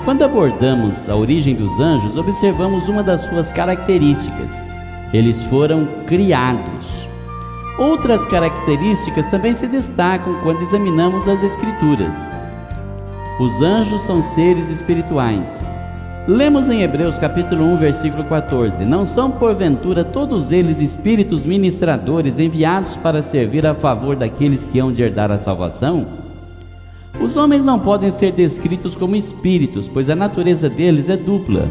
Quando abordamos a origem dos anjos, observamos uma das suas características. Eles foram criados. Outras características também se destacam quando examinamos as Escrituras. Os anjos são seres espirituais. Lemos em Hebreus capítulo 1, versículo 14: Não são porventura todos eles espíritos ministradores enviados para servir a favor daqueles que hão de herdar a salvação? Os homens não podem ser descritos como espíritos, pois a natureza deles é dupla.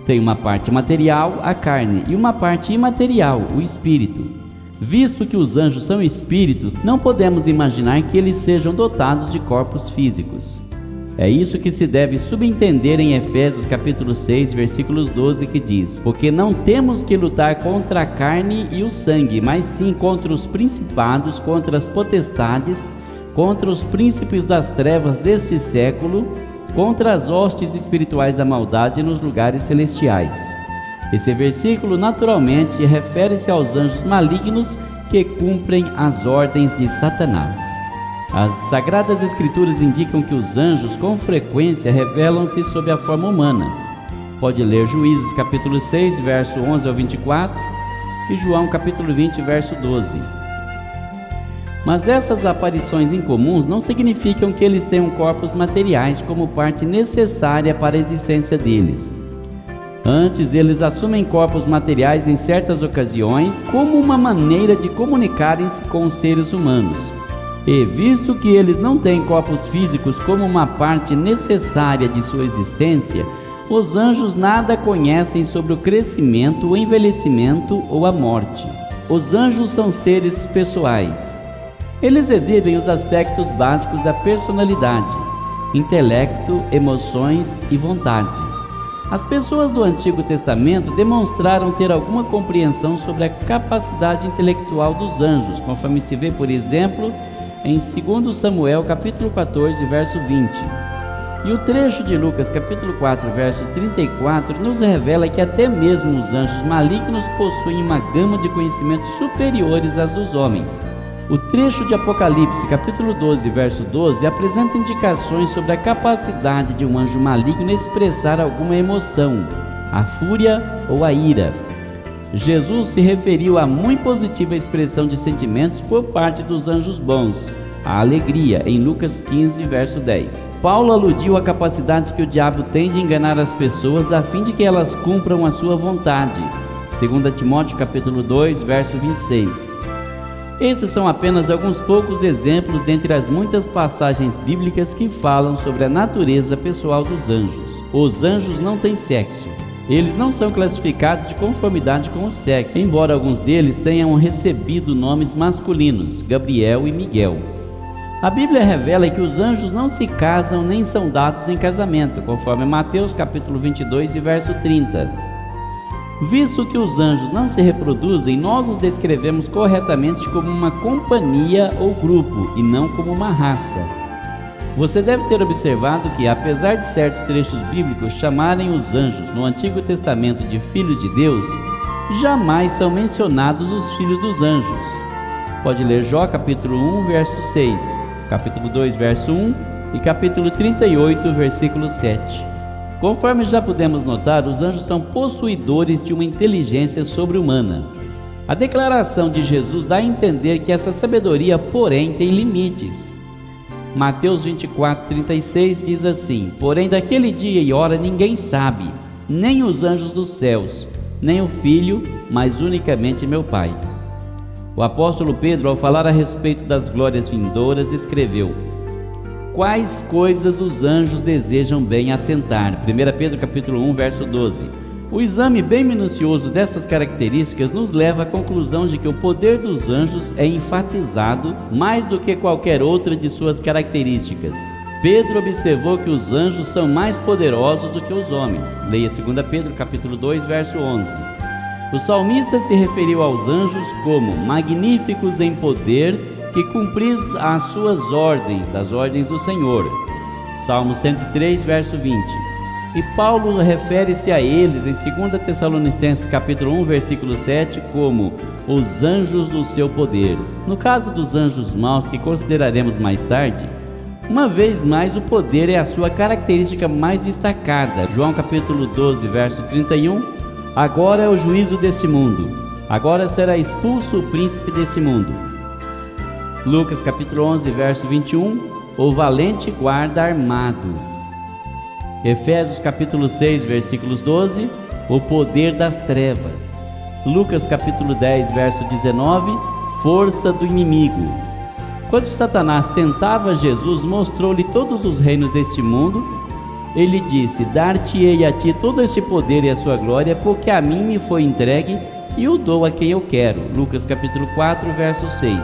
Tem uma parte material, a carne, e uma parte imaterial, o espírito. Visto que os anjos são espíritos, não podemos imaginar que eles sejam dotados de corpos físicos. É isso que se deve subentender em Efésios capítulo 6, versículos 12, que diz: Porque não temos que lutar contra a carne e o sangue, mas sim contra os principados, contra as potestades, contra os príncipes das trevas deste século, contra as hostes espirituais da maldade nos lugares celestiais. Esse versículo naturalmente refere-se aos anjos malignos que cumprem as ordens de Satanás. As Sagradas Escrituras indicam que os anjos com frequência revelam-se sob a forma humana. Pode ler Juízes capítulo 6, verso 11 ao 24 e João capítulo 20, verso 12. Mas essas aparições incomuns não significam que eles tenham corpos materiais como parte necessária para a existência deles. Antes, eles assumem corpos materiais em certas ocasiões como uma maneira de comunicarem-se com os seres humanos. E visto que eles não têm corpos físicos como uma parte necessária de sua existência, os anjos nada conhecem sobre o crescimento, o envelhecimento ou a morte. Os anjos são seres pessoais. Eles exibem os aspectos básicos da personalidade: intelecto, emoções e vontade. As pessoas do Antigo Testamento demonstraram ter alguma compreensão sobre a capacidade intelectual dos anjos, conforme se vê, por exemplo, em 2 Samuel capítulo 14, verso 20. E o trecho de Lucas capítulo 4, verso 34 nos revela que até mesmo os anjos malignos possuem uma gama de conhecimentos superiores às dos homens. O trecho de Apocalipse capítulo 12, verso 12 apresenta indicações sobre a capacidade de um anjo maligno expressar alguma emoção, a fúria ou a ira. Jesus se referiu à muito positiva expressão de sentimentos por parte dos anjos bons, a alegria, em Lucas 15, verso 10. Paulo aludiu à capacidade que o diabo tem de enganar as pessoas a fim de que elas cumpram a sua vontade, 2 Timóteo capítulo 2, verso 26. Esses são apenas alguns poucos exemplos dentre as muitas passagens bíblicas que falam sobre a natureza pessoal dos anjos. Os anjos não têm sexo. Eles não são classificados de conformidade com o sexo, embora alguns deles tenham recebido nomes masculinos, Gabriel e Miguel. A Bíblia revela que os anjos não se casam nem são dados em casamento, conforme Mateus capítulo 22 e verso 30. Visto que os anjos não se reproduzem, nós os descrevemos corretamente como uma companhia ou grupo, e não como uma raça. Você deve ter observado que, apesar de certos trechos bíblicos chamarem os anjos no Antigo Testamento de filhos de Deus, jamais são mencionados os filhos dos anjos. Pode ler Jó capítulo 1, verso 6, capítulo 2, verso 1 e capítulo 38, versículo 7. Conforme já pudemos notar, os anjos são possuidores de uma inteligência sobre-humana. A declaração de Jesus dá a entender que essa sabedoria, porém, tem limites. Mateus 24:36 diz assim: Porém daquele dia e hora ninguém sabe, nem os anjos dos céus, nem o Filho, mas unicamente meu Pai. O apóstolo Pedro, ao falar a respeito das glórias vindouras, escreveu: Quais coisas os anjos desejam bem atentar? 1 Pedro capítulo 1, verso 12. O exame bem minucioso dessas características nos leva à conclusão de que o poder dos anjos é enfatizado mais do que qualquer outra de suas características. Pedro observou que os anjos são mais poderosos do que os homens. Leia 2 Pedro capítulo 2, verso 11. O salmista se referiu aos anjos como magníficos em poder, que cumpris as suas ordens, as ordens do Senhor. Salmo 103, verso 20. E Paulo refere-se a eles em 2 Tessalonicenses capítulo 1, versículo 7, como os anjos do seu poder. No caso dos anjos maus, que consideraremos mais tarde, Uma vez mais, o poder é a sua característica mais destacada. João capítulo 12, verso 31. Agora é o juízo deste mundo. Agora será expulso o príncipe deste mundo. Lucas capítulo 11, verso 21. O valente guarda armado. Efésios capítulo 6, versículos 12. O poder das trevas. Lucas capítulo 10, verso 19. Força do inimigo. Quando Satanás tentava Jesus, mostrou-lhe todos os reinos deste mundo. Ele disse: dar-te-ei a ti todo este poder e a sua glória, porque a mim me foi entregue e o dou a quem eu quero. Lucas capítulo 4, verso 6.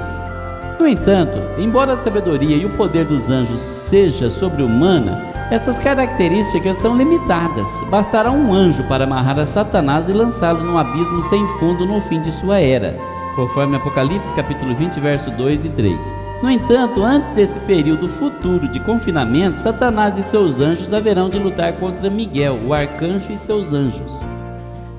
No entanto, embora a sabedoria e o poder dos anjos seja sobre-humana, essas características são limitadas. Bastará um anjo para amarrar a Satanás e lançá-lo num abismo sem fundo no fim de sua era, conforme Apocalipse capítulo 20, verso 2 e 3. No entanto, antes desse período futuro de confinamento, Satanás e seus anjos haverão de lutar contra Miguel, o arcanjo, e seus anjos.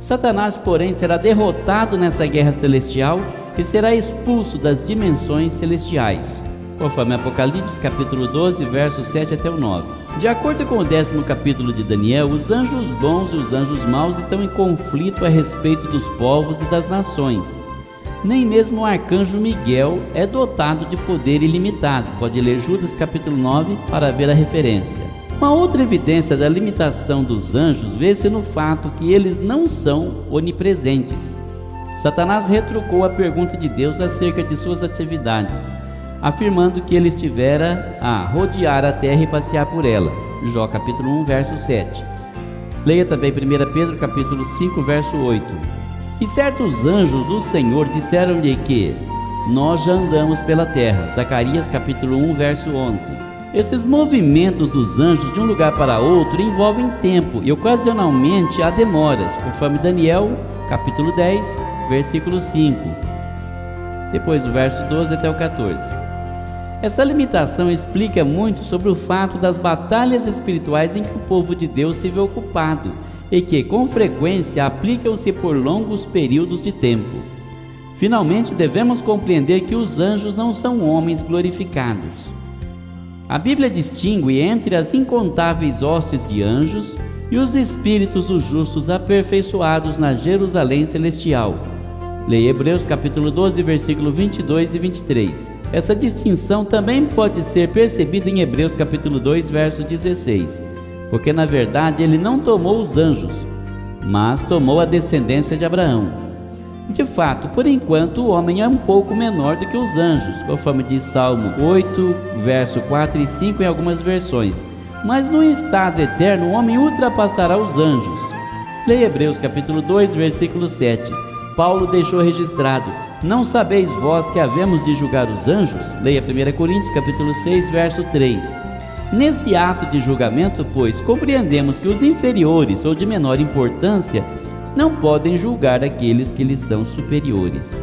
Satanás, porém, será derrotado nessa guerra celestial e será expulso das dimensões celestiais, conforme Apocalipse capítulo 12, versos 7 até o 9. De acordo com o 10º capítulo de Daniel, os anjos bons e os anjos maus estão em conflito a respeito dos povos e das nações. Nem mesmo o arcanjo Miguel é dotado de poder ilimitado. Pode ler Judas capítulo 9 para ver a referência. Uma outra evidência da limitação dos anjos vê-se no fato que eles não são onipresentes. Satanás retrucou a pergunta de Deus acerca de suas atividades, afirmando que ele estivera a rodear a terra e passear por ela. Jó capítulo 1, verso 7. Leia também 1 Pedro capítulo 5, verso 8. E certos anjos do Senhor disseram-lhe que nós já andamos pela terra. Zacarias capítulo 1, verso 11. Esses movimentos dos anjos de um lugar para outro envolvem tempo e ocasionalmente há demoras, conforme Daniel capítulo 10, versículo 5. Depois do verso 12 até o 14. Essa limitação explica muito sobre o fato das batalhas espirituais em que o povo de Deus se vê ocupado, e que, com frequência, aplicam-se por longos períodos de tempo. Finalmente, devemos compreender que os anjos não são homens glorificados. A Bíblia distingue entre as incontáveis hostes de anjos e os espíritos dos justos aperfeiçoados na Jerusalém celestial. Leia Hebreus capítulo 12, versículo 22 e 23. Essa distinção também pode ser percebida em Hebreus capítulo 2, verso 16. Porque na verdade ele não tomou os anjos, mas tomou a descendência de Abraão. De fato, por enquanto, o homem é um pouco menor do que os anjos, conforme diz Salmo 8, verso 4 e 5 em algumas versões. Mas no estado eterno, o homem ultrapassará os anjos. Leia Hebreus capítulo 2, versículo 7. Paulo deixou registrado: não sabeis vós que havemos de julgar os anjos? Leia 1 Coríntios capítulo 6, verso 3. Nesse ato de julgamento, pois, compreendemos que os inferiores ou de menor importância não podem julgar aqueles que lhes são superiores.